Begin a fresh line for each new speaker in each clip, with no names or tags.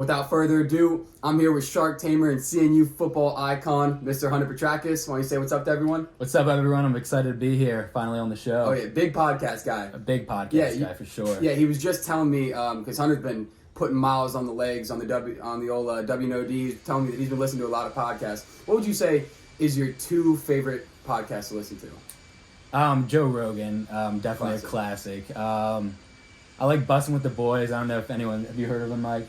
Without further ado, I'm here with Shark Tamer and CNU football icon, Mr. Hunter Petrakis. Why don't you say what's up to everyone?
What's up, everyone? I'm excited to be here, finally on the show.
Oh yeah, big podcast guy.
A big podcast guy for sure.
Yeah, he was just telling me because Hunter's been putting miles on the legs on the old WNOD. He's telling me that he's been listening to a lot of podcasts. What would you say is your two favorite podcasts to listen to?
Joe Rogan, definitely a classic. I like Bussin' with the Boys. I don't know if anyone, have you heard of him, Mike?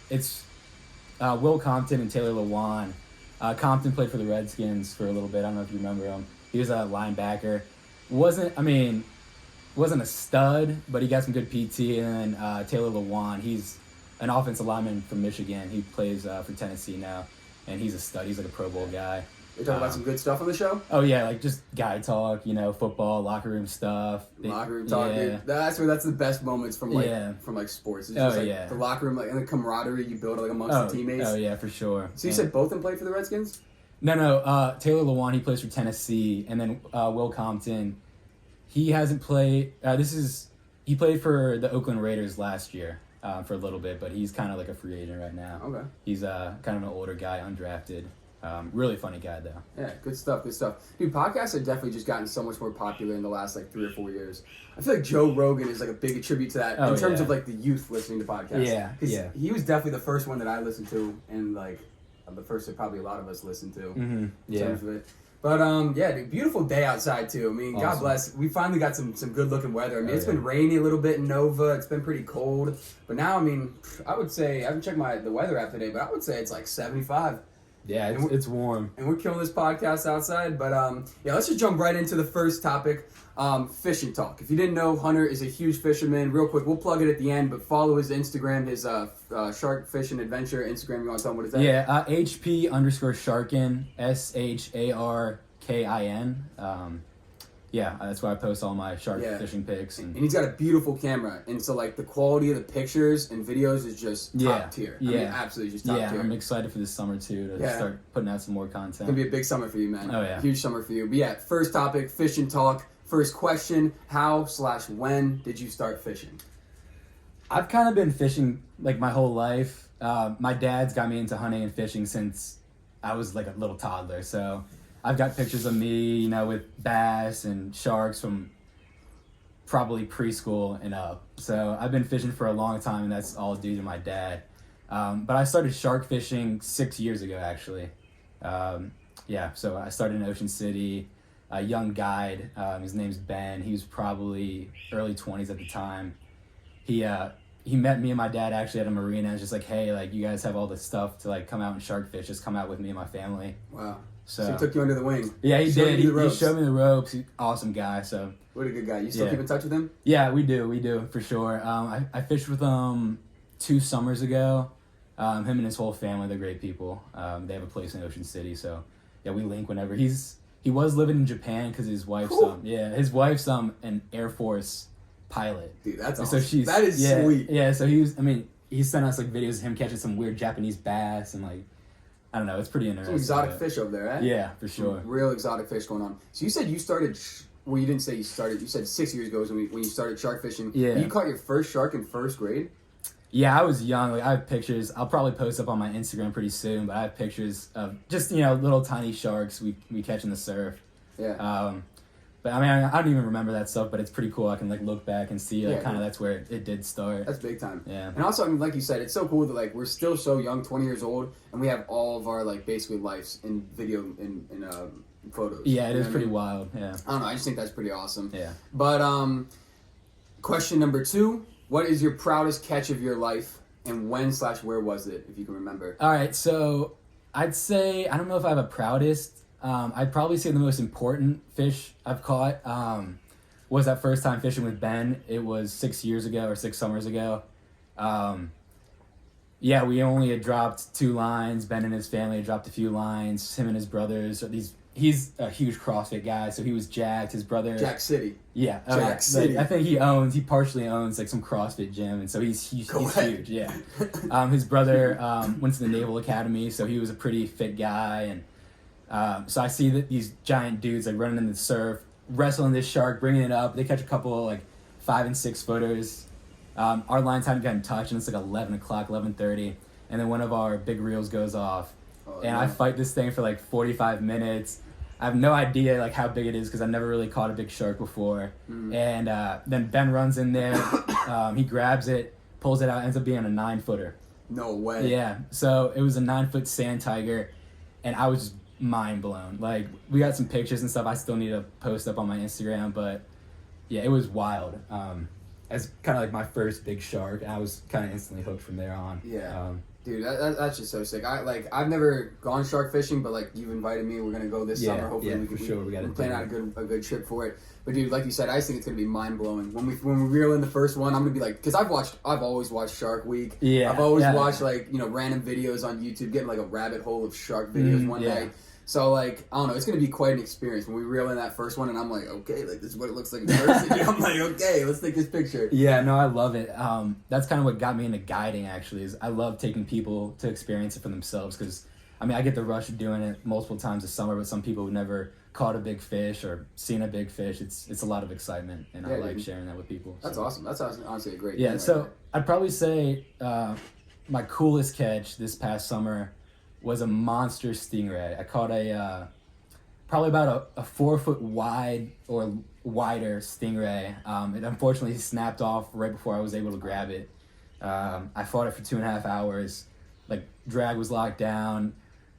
It's Will Compton and Taylor Lewan. Compton played for the Redskins for a little bit. I don't know if you remember him. He was a linebacker. Wasn't a stud, but he got some good PT. And then Taylor Lewan, he's an offensive lineman from Michigan. He plays for Tennessee now, and he's a stud. He's like a Pro Bowl guy.
They talk about some good stuff on the show?
Oh, yeah, like just guy talk, football, locker room stuff.
Locker room talk, yeah. Dude. That's the best moments from sports. It's just the locker room, and the camaraderie you build amongst the teammates.
Oh, yeah, for sure.
So you said both of them played for the Redskins?
No, Taylor Lewan, he plays for Tennessee, and then Will Compton, he hasn't played, he played for the Oakland Raiders last year for a little bit, but he's kind of like a free agent right now.
Okay.
He's kind of an older guy, undrafted. Really funny guy, though.
Yeah, good stuff. Dude, podcasts have definitely just gotten so much more popular in the last 3 or 4 years. I feel like Joe Rogan is a big attribute to that in terms of the youth listening to podcasts.
Yeah,
because he was definitely the first one that I listened to, and the first that probably a lot of us listened to in terms of it. But dude, beautiful day outside too. I mean, awesome. God bless. We finally got some good looking weather. I mean, it's been rainy a little bit in Nova. It's been pretty cold, but now I would say I haven't checked the weather app today, but I would say it's 75.
Yeah, it's warm.
And we're killing this podcast outside. But, let's just jump right into the first topic, fishing talk. If you didn't know, Hunter is a huge fisherman. Real quick, we'll plug it at the end, but follow his Instagram, his Shark Fishing Adventure Instagram. You want to tell him what is that?
Yeah, HP_Sharkin, SHARKIN. That's where I post all my shark fishing pics.
And he's got a beautiful camera. And so, the quality of the pictures and videos is just top tier. I mean, absolutely just top tier.
Yeah, I'm excited for this summer, too, to start putting out some more content.
It's going to be a big summer for you, man.
Oh, yeah.
Huge summer for you. But, first topic, fishing talk. First question, how/when did you start fishing?
I've kind of been fishing, my whole life. My dad's got me into hunting and fishing since I was, a little toddler, so I've got pictures of me, with bass and sharks from probably preschool and up. So I've been fishing for a long time, and that's all due to my dad. But I started shark fishing 6 years ago, actually. So I started in Ocean City. A young guide, his name's Ben. He was probably early 20s at the time. He met me and my dad actually at a marina. And was just like, hey, you guys have all this stuff to come out and shark fish. Just come out with me and my family.
Wow. So he took you under the wing.
Yeah, he did. He showed me the ropes. He's an awesome guy. So
what a good guy. You still keep in touch with him?
Yeah, we do for sure. I fished with him 2 summers ago. Him and his whole family, they're great people. They have a place in Ocean City, so we link whenever. He was living in Japan because his wife's an Air Force pilot.
Dude, that's awesome. So that is sweet.
Yeah, so he sent us videos of him catching some weird Japanese bass and I don't know, it's pretty interesting.
Some exotic fish over there, right?
Yeah, for sure.
Some real exotic fish going on. So you said you started, you didn't say you started, you said 6 years ago was when you started shark fishing.
Yeah.
You caught your first shark in first grade?
Yeah, I was young. I have pictures. I'll probably post up on my Instagram pretty soon, but I have pictures of just, little tiny sharks we catch in the surf.
Yeah.
But I don't even remember that stuff, but it's pretty cool. I can look back and see kind of that's where it did start.
That's big time.
Yeah.
And also, like you said, it's so cool that we're still so young, 20 years old, and we have all of our basically lives in video in photos.
Yeah, it is pretty wild. Yeah.
I don't know. I just think that's pretty awesome.
Yeah.
But question number 2: what is your proudest catch of your life, and when/where was it, if you can remember?
All right, so I'd say I don't know if I have a proudest. I'd probably say the most important fish I've caught was that first time fishing with Ben. It was 6 years ago or 6 summers ago. We only had dropped 2 lines. Ben and his family had dropped a few lines. Him and his brothers. He's a huge CrossFit guy, so he was jacked. His brother...
Jack City.
Yeah.
Jack City.
I think he partially owns some CrossFit gym, and so he's huge, yeah. His brother went to the Naval Academy, so he was a pretty fit guy, and so I see that these giant dudes running in the surf, wrestling this shark, bringing it up. They catch a couple 5 and 6 footers. Our lines hadn't gotten touched, and it's 11 o'clock, 11:30. and then one of our big reels goes off, and
no.
I fight this thing for like 45 minutes. I have no idea like how big it is because I've never really caught a big shark before. And then Ben runs in there, he grabs it, pulls it out, ends up being a 9-footer.
No way.
Yeah, so it was a 9-foot sand tiger, and I was just mind blown. Like, we got some pictures and stuff I still need to post up on my Instagram, but yeah, it was wild. As kind of like my first big shark, and I was kind of instantly hooked from there on.
Yeah. Dude, that's just so sick. I've never gone shark fishing, but like you've invited me. We're gonna go this summer. Hopefully we can.
For sure, we gotta
plan out a good trip for it. But dude, like you said, I just think it's gonna be mind blowing when we reel in the first one. I'm gonna be like, because I've always watched Shark Week.
Yeah,
I've always watched like random videos on YouTube, getting like a rabbit hole of shark videos one day. So like I don't know, it's gonna be quite an experience when we reel in that first one, and I'm like, okay, like this is what it looks like in person. I'm like, okay, let's take this picture.
Yeah, no, I love it. That's kind of what got me into guiding. Actually, is I love taking people to experience it for themselves because I mean I get the rush of doing it multiple times a summer, but some people who never caught a big fish or seen a big fish, it's a lot of excitement, and I like sharing that with people.
That's awesome. That's honestly a great.
Yeah,
thing
so
right
I'd probably say my coolest catch this past summer was a monster stingray. I caught probably about a 4-foot wide or wider stingray. It unfortunately snapped off right before I was able to grab it. I fought it for 2.5 hours. Like, drag was locked down.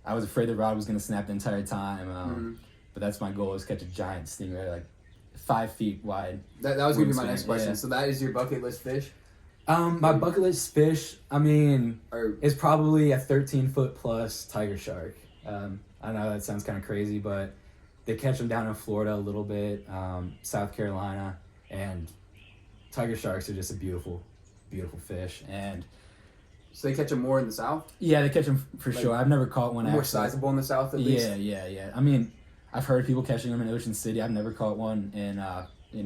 I was afraid the rod was going to snap the entire time. But that's my goal, is catch a giant stingray, like 5 feet wide.
That was going to be my next question. Yeah. So that is your bucket list fish?
My bucket list fish, I mean, is probably a 13-foot plus tiger shark. I know that sounds kind of crazy, but they catch them down in Florida a little bit, South Carolina, and tiger sharks are just a beautiful, beautiful fish. And
so they catch them more in the South?
Yeah, they catch them for sure. I've never caught one
more sizable in the South at least?
Yeah. I mean, I've heard people catching them in Ocean City. I've never caught one in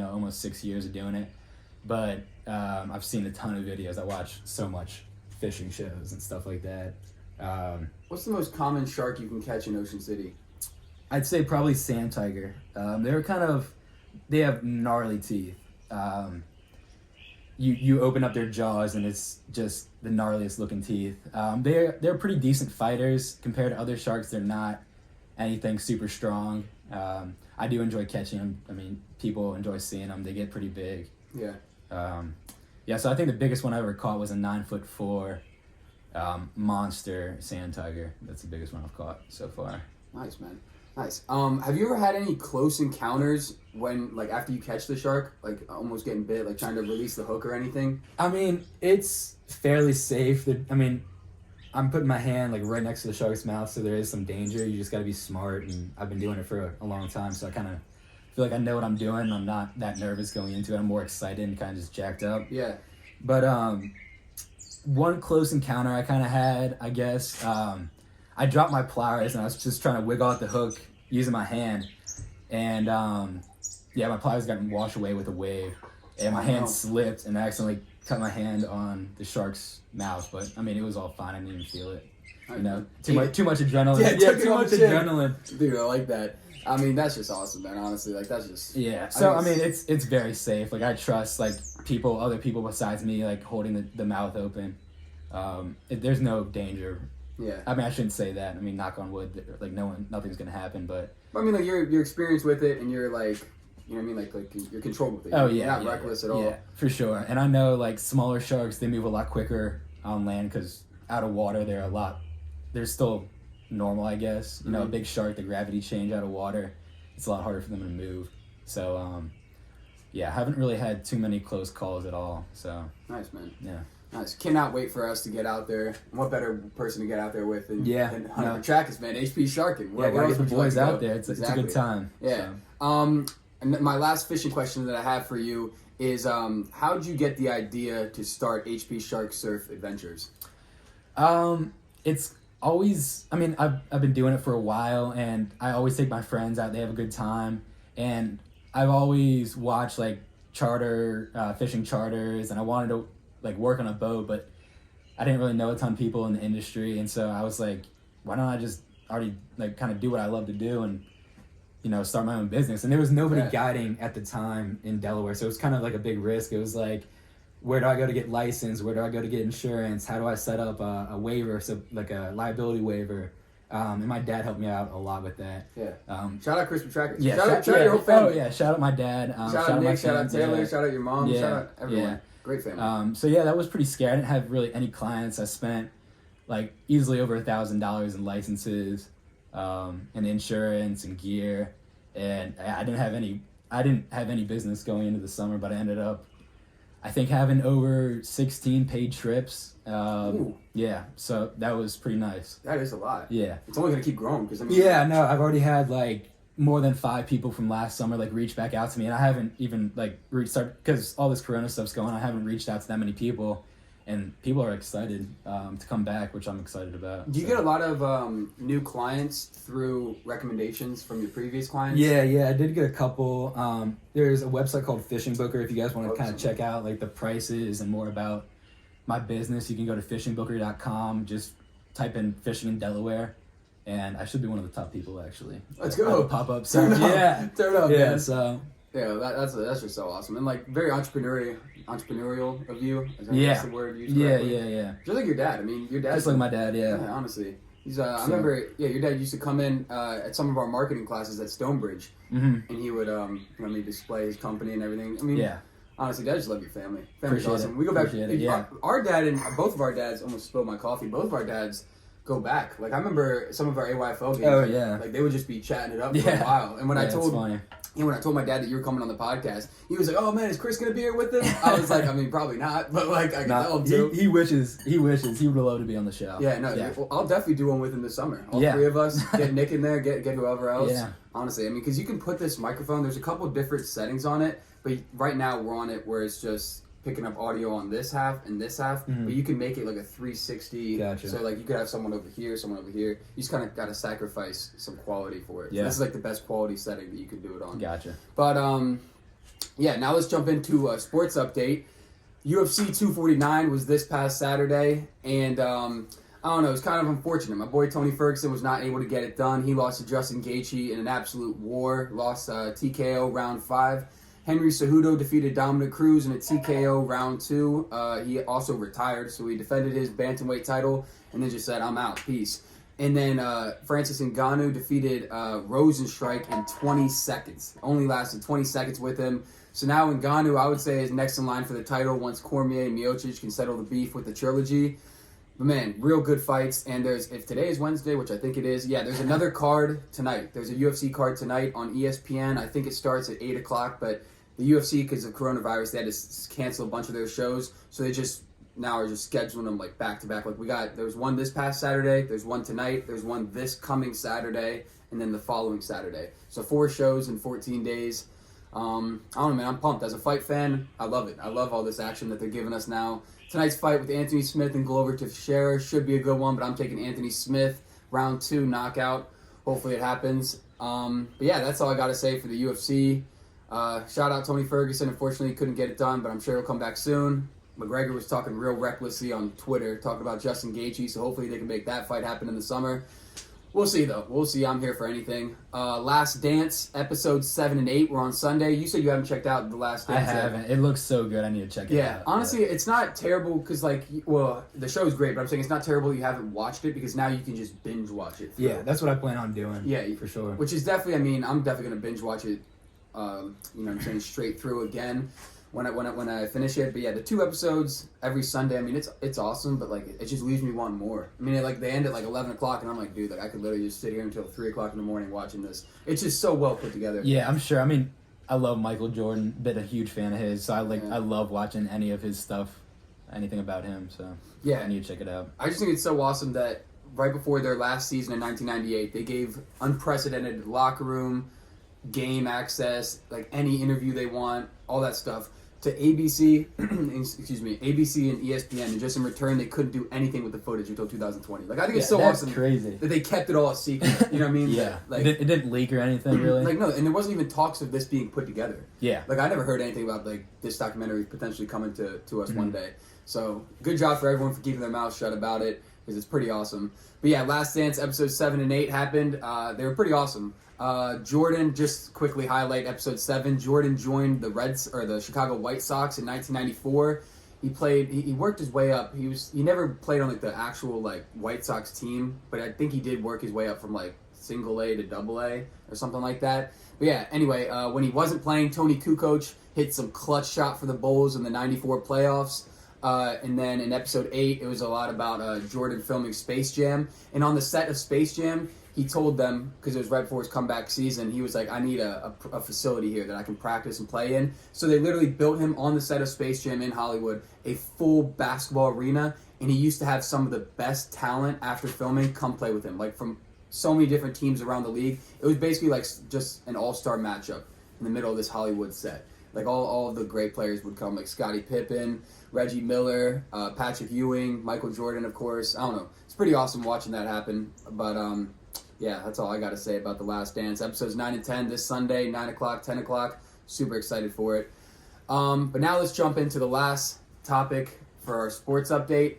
almost 6 years of doing it, but I've seen a ton of videos. I watch so much fishing shows and stuff like that.
What's the most common shark you can catch in Ocean City?
I'd say probably sand tiger. They have gnarly teeth. You open up their jaws and it's just the gnarliest looking teeth. They're pretty decent fighters compared to other sharks. They're not anything super strong. I do enjoy catching them. I mean, people enjoy seeing them. They get pretty big.
Yeah.
So I think the biggest one I ever caught was a 9'4" monster sand tiger. That's the biggest one I've caught so far.
Nice, man. Nice. Have you ever had any close encounters when, like, after you catch the shark, like, almost getting bit, like, trying to release the hook or anything?
I mean, it's fairly safe. I'm putting my hand, like, right next to the shark's mouth, so there is some danger. You just got to be smart, and I've been doing it for a long time, so I kind of feel like I know what I'm doing. I'm not that nervous going into it. I'm more excited and kind of just jacked up.
Yeah.
But one close encounter I kind of had, I guess, I dropped my pliers and I was just trying to wiggle out the hook using my hand, and my pliers got washed away with a wave, and my hand slipped and I accidentally cut my hand on the shark's mouth. But I mean, it was all fine. I didn't even feel it. Too much adrenaline.
Yeah,
too much adrenaline.
Dude, I like that. I mean, that's just awesome, man. Honestly, like that's just
So I mean, it's very safe. Like I trust like other people besides me, like holding the mouth open. There's no danger.
Yeah.
I mean, I shouldn't say that. I mean, knock on wood, like nothing's gonna happen. But
I mean, like your experience with it, and you're like, you know what I mean, like you're controlled with it. You're not reckless at all.
Yeah, for sure. And I know like smaller sharks, they move a lot quicker on land because out of water they're still normal, I guess. You know, a big shark, the gravity change out of water, it's a lot harder for them to move. So I haven't really had too many close calls at all. So
nice, man.
Yeah.
Nice. Cannot wait for us to get out there. What better person to get out there with than Petrakis, man. HP Sharking.
Gotta get the boys out there. It's a good time.
Yeah. So. And my last fishing question that I have for you is, how did you get the idea to start HP Shark Surf Adventures?
It's always, I mean, I've been doing it for a while, and I always take my friends out. They have a good time, and I've always watched like fishing charters, and I wanted to like work on a boat, but I didn't really know a ton of people in the industry, and so I was like, why don't I just already like kind of do what I love to do and start my own business. And there was nobody guiding at the time in Delaware, so it was kind of like a big risk. It was like where do I go to get licensed? Where do I go to get insurance? How do I set up a waiver, so like a liability waiver? And my dad helped me out a lot with that.
Yeah. Shout out Chris Petrakis.
Yeah.
Shout out your whole family.
Oh yeah. Shout out my dad.
Shout out Nick. Shout out Taylor.
Yeah.
Shout out your mom.
Yeah.
Shout out everyone.
Yeah.
Great family.
So yeah, that was pretty scary. I didn't have really any clients. I spent like easily over $1,000 in licenses, and insurance and gear, and I didn't have any business going into the summer, but I ended up, I think, having over 16 paid trips. Yeah, so that was pretty nice.
That is a lot.
Yeah.
It's only going to keep growing because
Yeah, no, I've already had like more than 5 people from last summer like reach back out to me, and I haven't even like because all this Corona stuff's going on. I haven't reached out to that many people, and people are excited to come back, which I'm excited about.
Do you get a lot of new clients through recommendations from your previous clients?
Yeah, I did get a couple. There's a website called Fishing Booker. If you guys want to kind of check out like the prices and more about my business, you can go to fishingbooker.com. Just type in fishing in Delaware, and I should be one of the top people actually.
Let's go.
Pop up.
So yeah, turn up.
Yeah,
man.
So
yeah, that's just so awesome, and like very entrepreneurial of you. Is that
yeah,
the word used
yeah.
Just like your dad. I mean, your dad.
Just like my dad. Yeah.
Honestly, he's. I remember. Yeah, your dad used to come in at some of our marketing classes at Stonebridge, and he would let me display his company and everything. I mean, yeah. Honestly, I just love your family. Family's awesome. We go back. Our dad and both of our dads almost spilled my coffee. Both of our dads go back. Like I remember some of our AYFL games.
Oh yeah.
Like they would just be chatting it up for a while. And when I told my dad that you were coming on the podcast, he was like, "Oh man, is Chris gonna be here with us?" I was like, "I mean, probably not, but like I can tell him too."
He wishes. He would love to be on the show.
Yeah, no. Yeah. Well, I'll definitely do one with him this summer. All 3 of us, get Nick in there, get whoever else. Yeah. Honestly, I mean, because you can put this microphone. There's a couple different settings on it, but right now we're on it where it's just picking up audio on this half and this half, but you can make it like a 360. Gotcha. So like you could have someone over here, someone over here. You just kind of got to sacrifice some quality for it. Yeah. So this is like the best quality setting that you can do it on.
Gotcha.
But yeah. Now let's jump into a sports update. UFC 249 was this past Saturday, and I don't know, it's kind of unfortunate. My boy Tony Ferguson was not able to get it done. He lost to Justin Gaethje in an absolute war. Lost TKO round 5. Henry Cejudo defeated Dominic Cruz in a TKO round 2. He also retired, so he defended his bantamweight title and then just said, "I'm out, peace." And then Francis Ngannou defeated Rosenstrike in 20 seconds. Only lasted 20 seconds with him. So now Ngannou, I would say, is next in line for the title once Cormier and Miocic can settle the beef with the trilogy. But man, real good fights. And if today is Wednesday, which I think it is, there's another card tonight. There's a UFC card tonight on ESPN. I think it starts at 8 o'clock, but the UFC, because of coronavirus, they had to cancel a bunch of their shows, so they just now are just scheduling them like back to back. Like there's one this past Saturday, there's one tonight, there's one this coming Saturday, and then the following Saturday. So 4 shows in 14 days. I don't know, man. I'm pumped. As a fight fan, I love it. I love all this action that they're giving us now. Tonight's fight with Anthony Smith and Glover Teixeira should be a good one, but I'm taking Anthony Smith, round 2 knockout. Hopefully it happens. But yeah, that's all I got to say for the UFC. Shout out Tony Ferguson. Unfortunately, he couldn't get it done, but I'm sure he'll come back soon. McGregor was talking real recklessly on Twitter, talking about Justin Gaethje, so hopefully they can make that fight happen in the summer. We'll see, though. We'll see. I'm here for anything. Last Dance, episodes 7 and 8 were on Sunday. You said you haven't checked out The Last Dance
yet. I haven't. It looks so good. I need to check it out.
Yeah, honestly, it's not terrible because, the show's great, but I'm saying it's not terrible you haven't watched it because now you can just binge watch it.
Yeah, that's what I plan on doing. Yeah, for sure.
Which is definitely, I'm definitely going to binge watch it, straight through again when I finish it. But yeah, the 2 episodes every Sunday, it's awesome, but it just leaves me wanting more. They end at 11 o'clock and I'm like, dude, I could literally just sit here until 3 o'clock in the morning watching this. It's just so well put together.
Yeah, I'm sure. I love Michael Jordan, been a huge fan of his, so I love watching any of his stuff, anything about him, so yeah, I need to check it out.
I just think it's so awesome that right before their last season in 1998, they gave unprecedented locker room, game access, any interview they want, all that stuff, to ABC, ABC and ESPN, and just in return, they couldn't do anything with the footage until 2020. I think it's so awesome
crazy
that they kept it all a secret. You know what I mean?
Yeah. It didn't leak or anything, really?
No, and there wasn't even talks of this being put together.
Yeah.
I never heard anything about, this documentary potentially coming to us one day. So, good job for everyone for keeping their mouths shut about it, because it's pretty awesome. But yeah, Last Dance, episodes 7 and 8 happened. They were pretty awesome. Jordan, just quickly highlight episode 7. Jordan joined the Chicago White Sox in 1994. He played. He worked his way up. He never played on like the actual like White Sox team, but I think he did work his way up from like single A to double A or something like that. But yeah, anyway, when he wasn't playing, Tony Kukoc hit some clutch shot for the Bulls in the '94 playoffs. And then in episode 8, it was a lot about Jordan filming Space Jam. And on the set of Space Jam, he told them, because it was right before his comeback season, he was like, I need a facility here that I can practice and play in. So they literally built him on the set of Space Jam in Hollywood, a full basketball arena. And he used to have some of the best talent after filming come play with him, like from so many different teams around the league. It was basically like just an all-star matchup in the middle of this Hollywood set. Like all of the great players would come, like Scottie Pippen, Reggie Miller, Patrick Ewing, Michael Jordan, of course. I don't know. It's pretty awesome watching that happen. But yeah, that's all I got to say about The Last Dance. Episodes 9 and 10 this Sunday, 9 o'clock, 10 o'clock. Super excited for it. But now let's jump into the last topic for our sports update.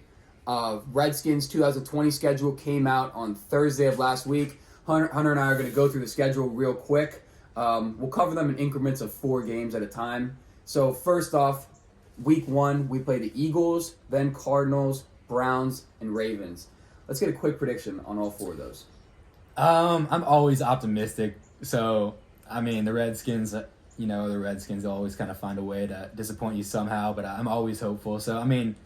Redskins 2020 schedule came out on Thursday of last week. Hunter and I are going to go through the schedule real quick. We'll cover them in increments of 4 games at a time. So first off, week 1, we play the Eagles, then Cardinals, Browns, and Ravens. Let's get a quick prediction on all 4 of those.
I'm always optimistic. So, I mean, the Redskins, the Redskins always kind of find a way to disappoint you somehow, but I'm always hopeful. So, I mean,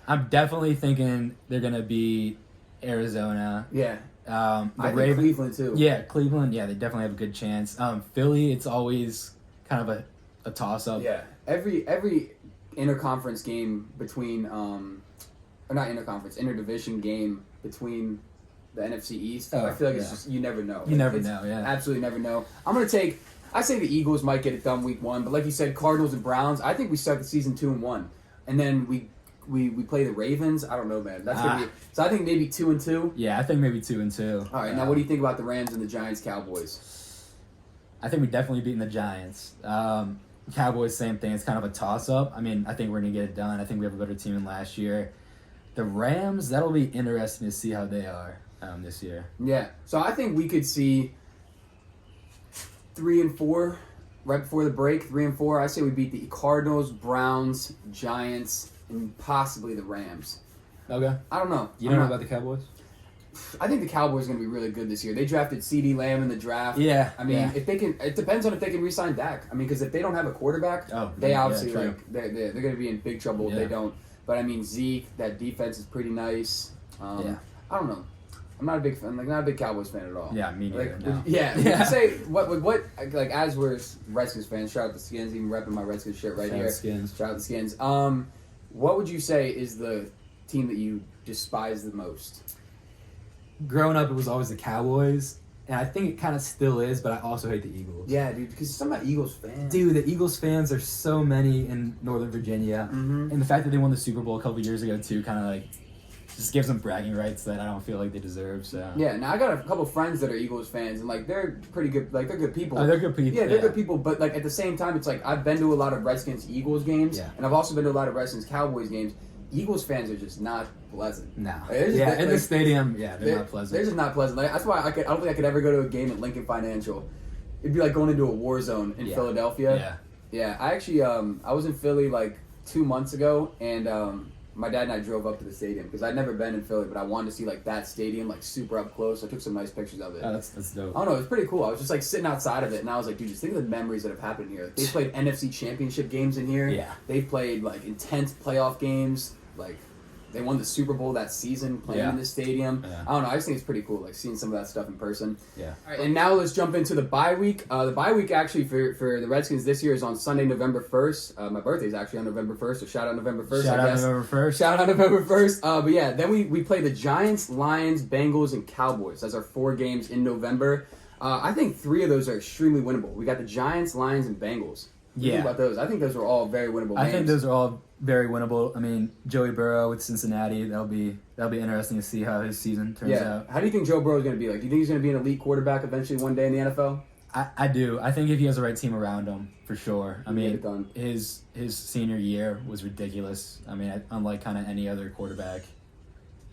I'm definitely thinking they're going to beat Arizona.
Yeah.
I
think Cleveland, too.
Yeah, Cleveland, yeah, they definitely have a good chance. Philly, it's always kind of a toss-up.
Yeah. Every interconference game between, or not interconference, interdivision game between the NFC East, I feel like it's just, you never know.
You never know, yeah.
Absolutely never know. I say the Eagles might get it done week 1, but like you said, Cardinals and Browns, I think we start the season 2-1. And then we play the Ravens. I don't know, man. That's gonna be so. I think maybe 2-2.
Yeah, I think maybe 2-2.
All right, now what do you think about the Rams and the Giants, Cowboys?
I think we definitely beaten the Giants. Cowboys, same thing. It's kind of a toss-up. I mean, I think we're gonna get it done. I think we have a better team than last year. The Rams, that'll be interesting to see how they are this year.
Yeah, so I think we could see 3-4 right before the break. 3-4. I say we beat the Cardinals, Browns, Giants, and possibly the Rams.
Okay.
I don't know.
You don't know about the Cowboys?
I think the Cowboys are going to be really good this year. They drafted CeeDee Lamb in the draft.
Yeah.
I mean, if they can, it depends on if they can re-sign Dak. I mean, because if they don't have a quarterback, they obviously they're going to be in big trouble if they don't. But I mean, Zeke, that defense is pretty nice. I don't know. I'm not a big fan, not a big Cowboys fan at all.
Yeah, me neither.
Yeah. Would you say what like as we're Redskins fans, shout out the Skins, even repping my Redskins shirt right here. Shout out the Skins. What would you say is the team that you despise the most?
Growing up, it was always the Cowboys, and I think it kind of still is, but I also hate the Eagles.
Yeah, dude, because some about Eagles fans.
Dude, the Eagles fans are so many in Northern Virginia,
and the fact that they won the Super Bowl a couple years ago too, kind of like just gives them bragging rights that I don't feel like they deserve. So
yeah, now I got a couple friends that are Eagles fans, and like they're pretty good. Like they're good people.
Oh, they're good people.
Yeah, they're good people. But like at the same time, it's like I've been to a lot of Redskins Eagles games, and I've also been to a lot of Redskins Cowboys games. Eagles fans are just not pleasant.
No.
In
the stadium, they're not pleasant.
They're just not pleasant. Like, that's why I don't think I could ever go to a game at Lincoln Financial. It'd be like going into a war zone in Philadelphia. Yeah. I actually I was in Philly like 2 months ago, and my dad and I drove up to the stadium because I'd never been in Philly, but I wanted to see like that stadium like super up close. I took some nice pictures of it.
Oh, that's dope.
I don't know, it was pretty cool. I was just like sitting outside of it, and I was like, dude, just think of the memories that have happened here. Like, they played NFC Championship games in here.
Yeah.
They've played like intense playoff games. Like they won the Super Bowl that season playing in this stadium.
Yeah.
I don't know. I just think it's pretty cool, like seeing some of that stuff in person.
Yeah.
All right, and now let's jump into the bye week. The bye week actually for the Redskins this year is on Sunday, November 1st. My birthday is actually on November 1st, so shout out November 1st.
Shout out November 1st.
Shout out November 1st. But yeah, then we play the Giants, Lions, Bengals, and Cowboys. That's our 4 games in November. I think 3 of those are extremely winnable. We got the Giants, Lions, and Bengals. What do you think about those? I think those are all very winnable games.
I think those are all very winnable. I mean, Joey Burrow with Cincinnati, that'll be interesting to see how his season turns out.
How do you think Joe Burrow is going to be? Like, do you think he's going to be an elite quarterback eventually one day in the NFL?
I do. I think if he has the right team around him, for sure. I mean,
done.
his senior year was ridiculous. I mean, unlike kind of any other quarterback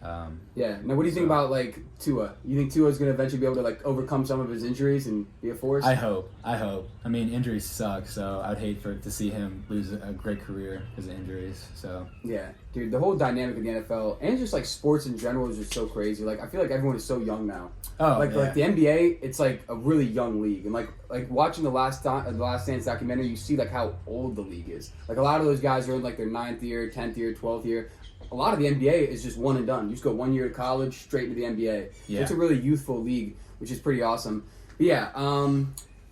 Yeah. Now, what do you think about like Tua? You think Tua's going to eventually be able to like overcome some of his injuries and be a force?
I hope. I mean, injuries suck, so I'd hate to see him lose a great career because of injuries. So
yeah, dude, the whole dynamic of the NFL and just like sports in general is just so crazy. Like I feel like everyone is so young now.
Oh,
like
yeah.
like the NBA, it's like a really young league, and like watching the Last Dance documentary, you see like how old the league is. Like a lot of those guys are in like their 9th year, 10th year, 12th year. A lot of the NBA is just one and done. You just go 1 year to college, straight into the NBA.
Yeah.
So it's a really youthful league, which is pretty awesome. But yeah,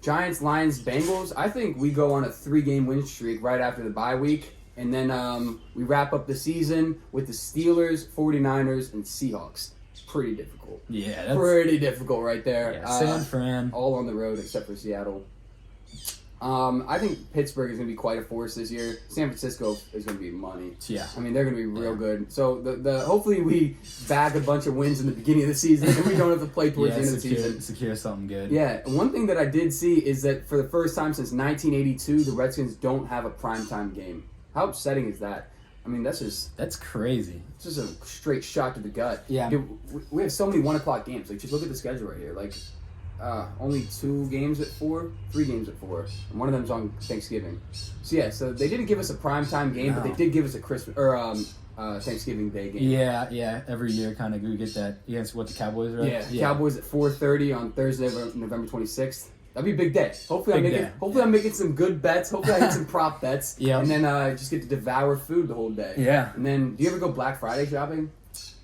Giants, Lions, Bengals. I think we go on a 3-game win streak right after the bye week. And then we wrap up the season with the Steelers, 49ers, and Seahawks. Pretty difficult.
Yeah, that's
pretty difficult right there.
Yeah, San Fran.
All on the road except for Seattle. I think Pittsburgh is going to be quite a force this year. San Francisco is going to be money.
Yeah.
I mean, they're going to be real good. So the hopefully we bag a bunch of wins in the beginning of the season and we don't have to play towards the end of the season.
Secure something good.
Yeah. And one thing that I did see is that for the first time since 1982, the Redskins don't have a primetime game. How upsetting is that? I mean, that's crazy. It's just a straight shot to the gut.
Yeah.
Dude, we have so many 1 o'clock games. Like, just look at the schedule right here. Like, only 2 games at 4, 3 games at 4, and one of them's on Thanksgiving. So yeah, so they didn't give us a primetime game, but they did give us a Christmas or Thanksgiving Day game.
Yeah. Every year, kind of, we get that against what the Cowboys are.
Yeah, Cowboys at 4:30 on Thursday, November 26th. That'd be a big day. Hopefully, I'm making some good bets. Hopefully, I hit some prop bets.
Yeah,
and then just get to devour food the whole day.
Yeah.
And then, do you ever go Black Friday shopping?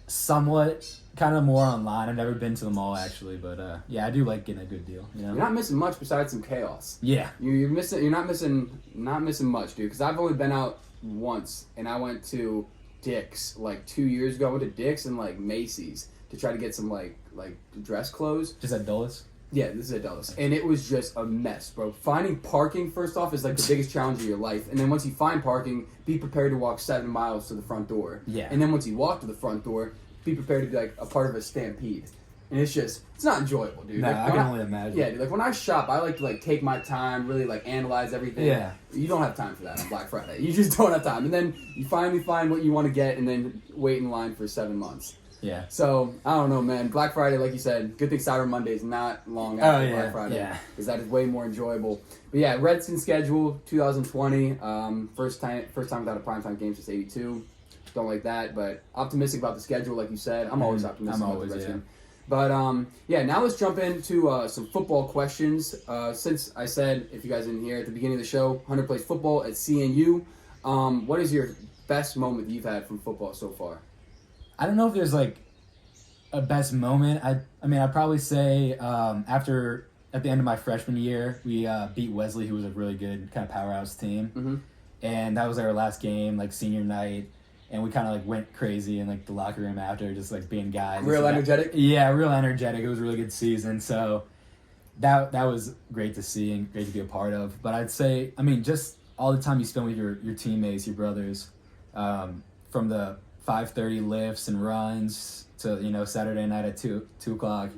Somewhat. Kind of more online. I've never been to the mall actually, but yeah, I do like getting a good deal. You know?
You're not missing much besides some chaos.
Yeah,
you're not missing much, dude. Because I've only been out once, and I went to Dick's like 2 years ago. I went to Dick's and like Macy's to try to get some like dress clothes.
Just at Dulles.
Yeah, this is at Dulles, and it was just a mess, bro. Finding parking first off is like the biggest challenge of your life, and then once you find parking, be prepared to walk 7 miles to the front door.
Yeah,
and then once you walk to the front door, be prepared to be like a part of a stampede. And it's not enjoyable, dude.
No,
like,
I can only imagine.
Yeah, dude, like when I shop, I like to like take my time, really like analyze everything.
Yeah.
You don't have time for that on Black Friday. You just don't have time. And then you finally find what you want to get and then wait in line for 7 months.
Yeah.
So, I don't know, man. Black Friday, like you said, good thing Cyber Monday is not long after Black Friday.
Yeah.
Because that is way more enjoyable. But yeah, Redskins schedule, 2020. First time without a primetime game since 82. Don't like that, but optimistic about the schedule, like you said. I'm always optimistic about the Redskins. But now let's jump into some football questions. Since I said, if you guys didn't hear at the beginning of the show, Hunter plays football at CNU. What is your best moment you've had from football so far?
I don't know if there's like a best moment. I mean, I'd probably say at the end of my freshman year, we beat Wesley, who was a really good kind of powerhouse team. Mm-hmm. And that was our last game, like senior night. And we kind of like went crazy in like the locker room after, just like being guys.
Real energetic?
Yeah, real energetic. It was a really good season. So that was great to see and great to be a part of. But I'd say, I mean, just all the time you spend with your teammates, your brothers, from the 5:30 lifts and runs to, Saturday night at 2 o'clock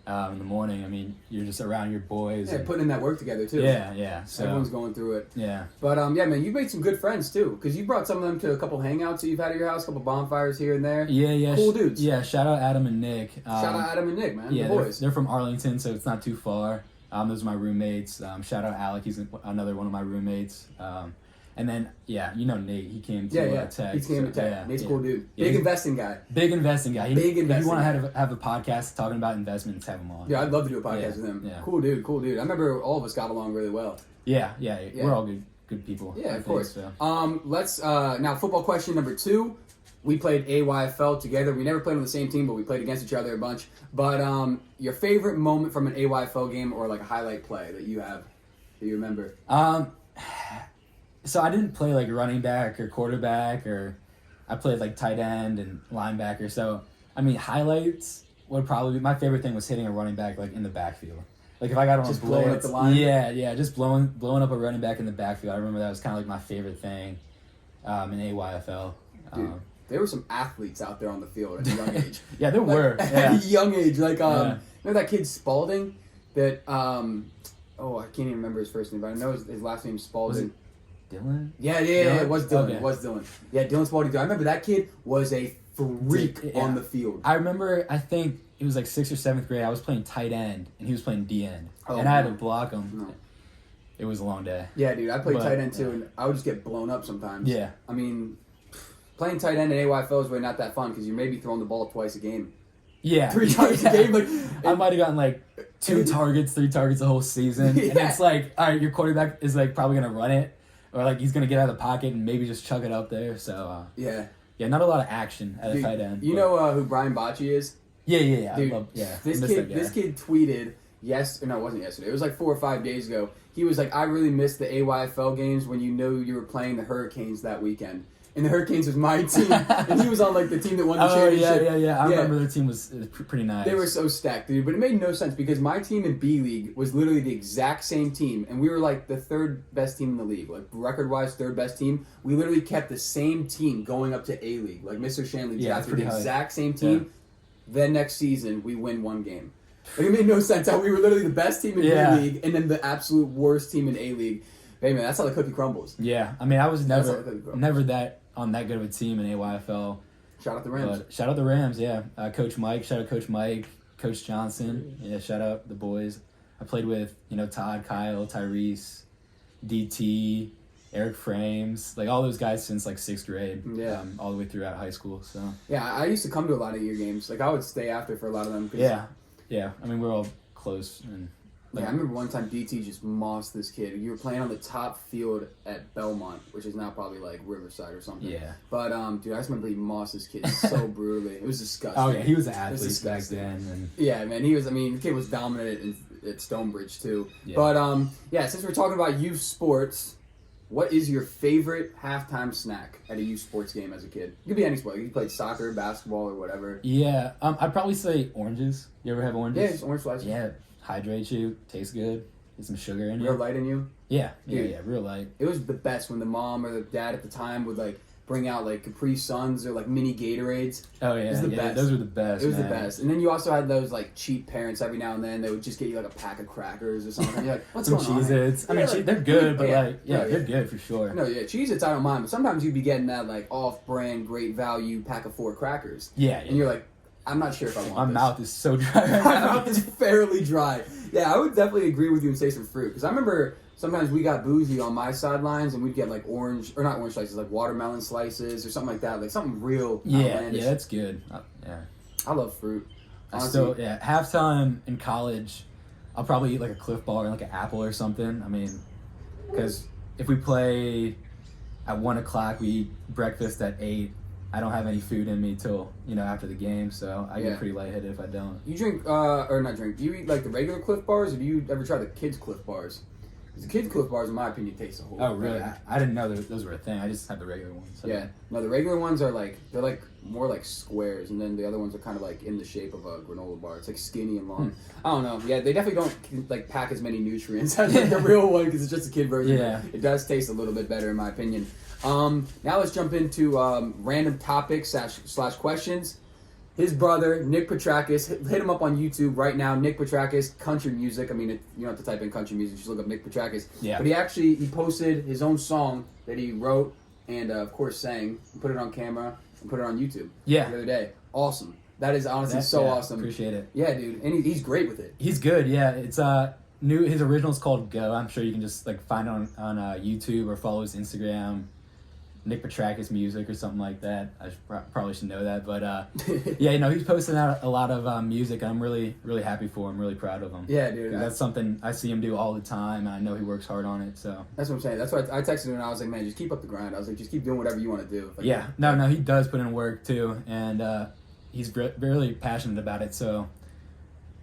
in the morning. I mean, you're just around your boys.
Yeah, putting in that work together too.
Yeah. So
everyone's going through it.
Yeah.
But yeah, man, you made some good friends too, because you brought some of them to a couple hangouts that you've had at your house, a couple bonfires here and there.
Yeah.
Cool dudes.
Yeah, shout out Adam and Nick.
Shout out Adam and Nick, man.
Yeah,
the boys.
They're from Arlington, so it's not too far. Those are my roommates. Shout out Alec, he's another one of my roommates. And then, Nate, he came to Tech.
He came to Tech.
Yeah,
Nate's a cool dude. Big investing guy.
Big investing guy.
If you
want to have a podcast talking about investments, have him on.
Yeah, I'd love to do a podcast with him.
Yeah.
Cool dude. I remember all of us got along really well.
Yeah. We're all good people.
Yeah, of course.
So.
Let's now football question number 2. We played AYFL together. We never played on the same team, but we played against each other a bunch. But your favorite moment from an AYFL game or like a highlight play that you have that you remember?
So I didn't play like running back or quarterback, or I played like tight end and linebacker. So I mean, highlights would probably be my favorite thing was hitting a running back like in the backfield. Like if I got on
just
a blitz,
blowing up the line.
Yeah, just blowing up a running back in the backfield. I remember that was kind of like my favorite thing in AYFL.
Dude, there were some athletes out there on the field at a young age.
Yeah, there were.
At a young age, like remember that kid Spalding? That I can't even remember his first name, but I know his last name is Spalding.
Was it Dylan?
Yeah, it was Dylan.
Okay.
It was Dylan. Yeah, Dylan Spalding. I remember that kid was a freak
Yeah.
on the field.
I remember, I think it was like 6th or 7th grade. I was playing tight end, and he was playing D end,
Oh,
and I had to
no.
block him.
No.
It was a long day.
Yeah, dude, I played
But,
tight end too,
yeah.
and I would just get blown up sometimes.
Yeah.
I mean, playing tight end in AYFL is really not that fun because you're maybe throwing the ball twice a game.
Yeah.
3 times a game. Like,
I might have gotten like 2 targets, 3 targets the whole season. And
Yeah.
it's like, all right, your quarterback is like probably going to run it, or like he's going to get out of the pocket and maybe just chuck it up there. So,
yeah.
yeah, not a lot of action at a
Dude,
tight end.
you
but-
know who Brian Bocci is?
Yeah.
Dude,
I love, yeah.
This
I miss
kid,
that guy.
this kid tweeted no, it wasn't yesterday. It was like 4 or 5 days ago. He was like, "I really missed the AYFL games when you knew you were playing the Hurricanes that weekend." And the Hurricanes was my team, and he was on like the team that won the championship.
Yeah. I remember their team was pretty nice.
They were so stacked, dude. But it made no sense because my team in B League was literally the exact same team, and we were like the 3rd best team in the league, like record-wise, 3rd best team. We literally kept the same team going up to A League, like Mr. Shanley
Yeah,
drafted
pretty
the
high.
exact same team. Then next season, we win 1 game. Like, it made no sense how we were literally the best team in
Yeah.
B League and then the absolute worst team in A League. Hey man, that's how the cookie crumbles.
Yeah, I mean, I was
That's
never
how they
never that on that good of a team in AYFL.
Shout out the Rams.
But shout out the Rams, yeah. Coach Mike, shout out Coach Mike, Coach Johnson, yeah. Shout out the boys. I played with Todd, Kyle, Tyrese, DT, Eric Frames, like all those guys since like 6th grade.
Yeah.
All the way throughout high school. So
Yeah, I used to come to a lot of your games. Like I would stay after for a lot of them. 'Cause
yeah. I mean, we're all close and.
Yeah, I remember one time DT just mossed this kid. You were playing on the top field at Belmont, which is now probably like Riverside or something.
Yeah.
But dude, I just remember he mossed this kid so brutally. It was disgusting.
Oh yeah, he was an
It
athlete back
disgusting.
then, and
Yeah, man, he was. I mean, the kid was dominant at Stonebridge too.
Yeah.
But yeah, since we're talking about youth sports, what is your favorite halftime snack at a youth sports game as a kid? It could be any sport. You played soccer, basketball, or whatever.
yeah, I'd probably say oranges. You ever have oranges?
Yeah, it's orange slices.
Yeah, hydrates you, tastes good. Get some sugar in
Real
you.
light in you.
Yeah,
Dude.
real light.
It was the best when the mom or the dad at the time would like bring out like Capri Suns or like mini Gatorades.
Oh yeah,
It was the
yeah,
best.
those were the best.
It was
man.
the best. And then you also had those like cheap parents every now and then. They would just get you like a pack of crackers or something. And you're like, what's
Some
going on?
Cheez-Its. I mean,
Yeah, like,
they're good, but
yeah,
like, yeah,
yeah.
they're good for sure.
No, yeah, Cheez-Its I don't mind, but sometimes you'd be getting that like off-brand, great value pack of 4 crackers.
Yeah,
And you're like, I'm not sure if I want
my
this.
mouth is so dry. Right
My
now.
mouth is fairly dry. Yeah, I would definitely agree with you and say some fruit. Because I remember sometimes we got bougie on my sidelines and we'd get like not orange slices, like watermelon slices or something like that. Like something real
Yeah,
outlandish.
yeah, that's good. Yeah.
I love fruit.
I
Honestly,
still, yeah, halftime in college, I'll probably eat like a Cliff Bar and like an apple or something. I mean, because if we play at 1 o'clock, we eat breakfast at 8. I don't have any food in me till after the game, so I
Yeah.
get pretty lightheaded if I don't.
You drink, or not drink, do you eat like the regular Cliff Bars or do you ever try the kids' Cliff Bars? Because the kids' Cliff Bars, in my opinion, taste a whole lot
Oh really?
better.
I didn't know those were a thing. I just had the regular ones. So.
Yeah. No, the regular ones are like, they're like more like squares, and then the other ones are kind of like in the shape of a granola bar. It's like skinny and long. I don't know. Yeah, they definitely don't like pack as many nutrients as like the real one because it's just a kid version.
Yeah.
It does taste a little bit better in my opinion. Now let's jump into random topics slash questions. His brother, Nick Petrakis, hit him up on YouTube right now. Nick Petrakis, country music. I mean, you don't have to type in country music. Just look up Nick Petrakis.
Yeah.
But he posted his own song that he wrote and, of course, sang. And put it on camera and put it on YouTube.
Yeah.
The other day. Awesome. That is honestly so
Yeah,
awesome.
Appreciate it.
Yeah, dude. And he's great with it.
He's good. Yeah, it's new. His original's called Go. I'm sure you can just like find it on YouTube or follow his Instagram. Nick Petrakis music or something like that. I probably should know that, but yeah, he's posting out a lot of music. I'm really, really happy for him. Really proud of him.
Yeah, dude.
That's something I see him do all the time, and I know he works hard on it. So
That's what I'm saying. That's why I texted him and I was like, man, just keep up the grind. I was like, just keep doing whatever you want to do. Like,
yeah, no, he does put in work too, and he's really passionate about it. So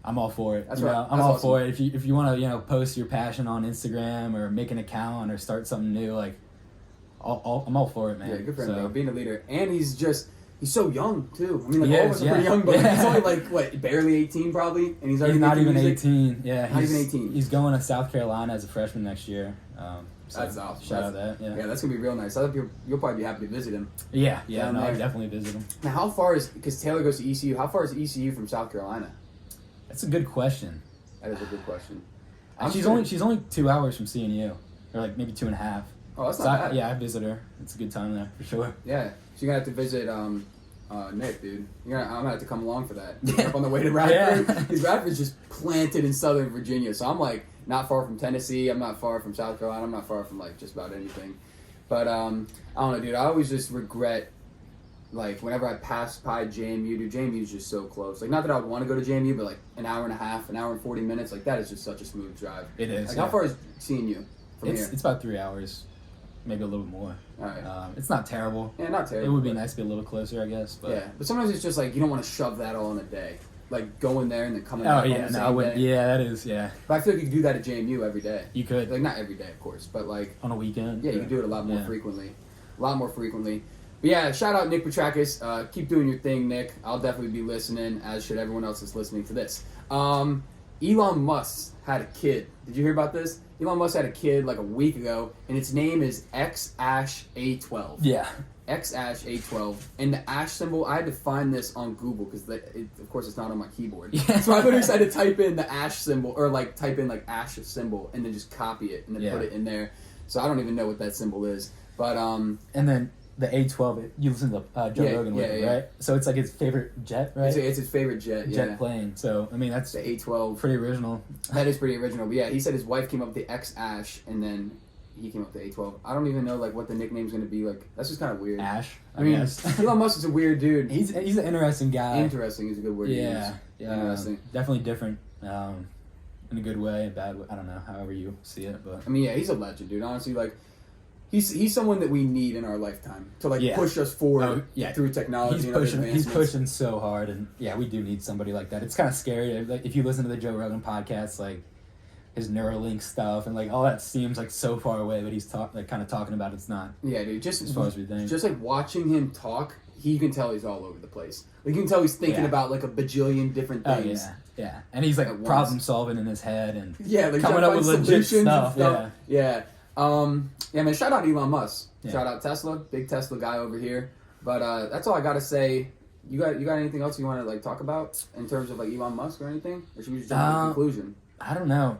I'm all for it.
That's
You
right.
know, I'm
That's
all
awesome.
for it. If you want to post your passion on Instagram or make an account or start something new, like I'm all for it, man.
Yeah, good for him,
So-
though. Being a leader. And he's so young, too. I mean, like,
He
all of
is,
us are pretty
yeah.
young, but
Yeah.
he's only, like, what, barely 18, probably? And he's already
He's not
making
even
music?
18. Yeah,
Not
he's
even 18.
He's going to South Carolina as a freshman next year. So
That's awesome.
Shout out that. Yeah.
Yeah, that's going to be real nice. I hope you'll probably be happy to visit him.
Yeah.
Down
No,
there.
I'll definitely visit him.
Now, how far is, because Taylor goes to ECU, how far is ECU from South Carolina?
That's a good question.
That is a good question.
She's only 2 hours from CNU, or like maybe 2.5.
Oh, that's
So
not bad.
yeah, I visit her. It's a good time there for sure.
Yeah. So you're going to have to visit Nick, dude, I'm gonna have to come along for that. Up on the way to Radford, because Radford's just planted in Southern Virginia, so I'm like not far from Tennessee. I'm not far from South Carolina. I'm not far from like just about anything. But I don't know, dude. I always just regret like whenever I pass by JMU. Dude, JMU's just so close. Like not that I would want to go to JMU, but like an hour and a half, an hour and 40 minutes. Like that is just such a smooth drive.
It is.
Like how far is CNU from here?
It's about 3 hours, maybe a little bit more.
All right.
It's not terrible.
Yeah, not terrible.
It would be nice to be a little closer, I guess. But
yeah, but sometimes it's just like you don't want to shove that all in a day. Like going there and then coming
oh
back
yeah,
on the
no, I
same
wouldn't.
day.
Yeah, that is yeah.
But I feel like you could do that at JMU every day.
You could.
Like not every day, of course, but like
On a weekend.
yeah, you could do it a lot more frequently. A lot more frequently. But yeah, shout out Nick Petrakis. Keep doing your thing, Nick. I'll definitely be listening, as should everyone else that's listening to this. Elon Musk had a kid. Did you hear about this? Elon Musk had a kid like a week ago, and its name is X-A12.
Yeah.
X-A12. And the ash symbol, I had to find this on Google because of course it's not on my keyboard.
Yeah.
So I literally just had to type in the ash symbol, or like type in like ash symbol, and then just copy it and then put it in there. So I don't even know what that symbol is. But
and then the A12, you listen to Joe Rogan with it, right? So it's like his favorite jet, right?
It's his favorite jet,
Jet plane. So I mean that's
the A12.
pretty original.
That is pretty original. But yeah, he said his wife came up with the X Ash, and then he came up with the A12. I don't even know like what the nickname's gonna be. Like that's just kind of weird.
Ash.
I mean,
guess.
Elon Musk is a weird dude.
He's an interesting guy.
Interesting is a good word to use.
Yeah.
Interesting.
Definitely different. In a good way, a bad way. I don't know. However you see it, but
I mean, yeah, he's a legend, dude. Honestly, like. He's someone that we need in our lifetime to like push us forward through technology.
He's pushing so hard, and yeah, we do need somebody like that. It's kind of scary. Like if you listen to the Joe Rogan podcast, like his Neuralink stuff and like all that seems like so far away, but he's kind of talking about it's not.
Yeah, dude. Just
as far as we think.
Just like watching him talk, you can tell he's all over the place. Like you can tell he's thinking about like a bajillion different things.
Oh yeah, and he's like problem solving in his head and
like
coming up with legit stuff.
Yeah, man. Shout out Elon Musk.
Yeah.
Shout out Tesla. Big Tesla guy over here. But that's all I gotta say. You got anything else you want to like talk about in terms of like Elon Musk or anything? Or should we just jump to the conclusion?
I don't know.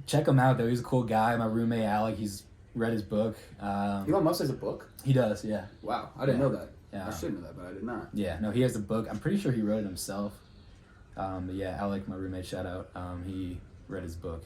Check him out though. He's a cool guy. My roommate Alec, he's read his book.
Elon Musk has a book?
He does. Yeah.
Wow, I didn't know that.
Yeah.
I should know that, but I did not.
Yeah. No, he has a book. I'm pretty sure he wrote it himself. But yeah, Alec, my roommate, shout out. He read his book.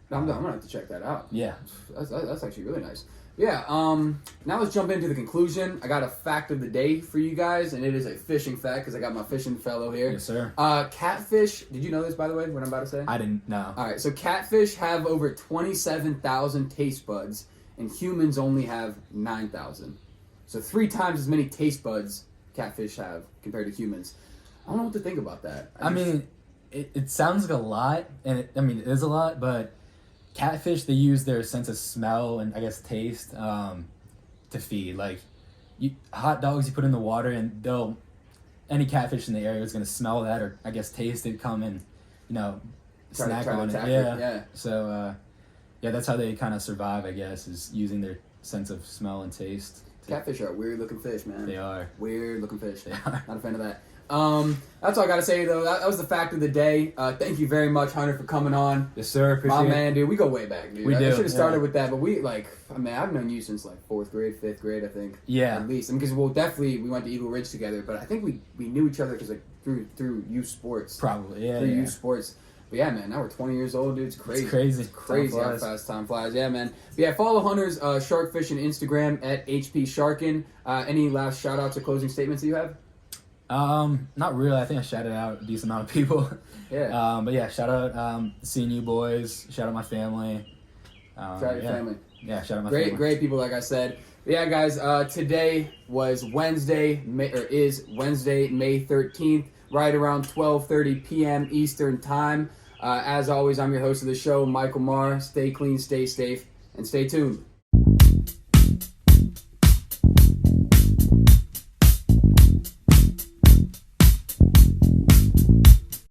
I'm gonna have to check that out.
Yeah,
that's actually really nice. Yeah. Now let's jump into the conclusion. I got a fact of the day for you guys, and it is a fishing fact because I got my fishing fellow here.
Yes, sir.
Catfish. Did you know this, by the way? What I'm about to say?
I didn't know.
All right. So catfish have over 27,000 taste buds, and humans only have 9,000. So 3 times as many taste buds catfish have compared to humans. I don't know what to think about that.
I mean, it sounds like a lot, and it is a lot, but catfish, they use their sense of smell and I guess taste to feed. Like hot dogs you put in the water, and any catfish in the area is going to smell that or I guess taste it, come and snack on it. Yeah. So that's how they kind of survive, I guess, is using their sense of smell and taste.
Catfish are weird looking fish, man.
They are
weird looking fish.
They are.
Not a fan of that. That's all I gotta say though. That was the fact of the day. Thank you very much, Hunter, for coming on.
Yes, sir. Appreciate
My
it.
man, dude. We go way back, dude.
We do.
I should have started with that, but I've known you since like 4th grade, 5th grade, I think.
Yeah.
At least, because we went to Eagle Ridge together, but I think we knew each other because like through youth sports.
Probably, yeah.
Through youth sports. But yeah, man, now we're 20 years old, dude. It's crazy.
It's crazy
how fast time flies. Yeah, man. But yeah, follow Hunter's shark fishing Instagram at HPSharkin. Any last shout outs or closing statements that you have?
Not really. I think I shouted out a decent amount of people.
Yeah.
But yeah, shout out CNU boys. Shout out my family.
Shout out your family.
Yeah, shout out my family.
Great people, like I said. But yeah, guys. Today is Wednesday, May 13th, right around 12:30 p.m. Eastern time. As always, I'm your host of the show, Michael Marr. Stay clean, stay safe, and stay tuned.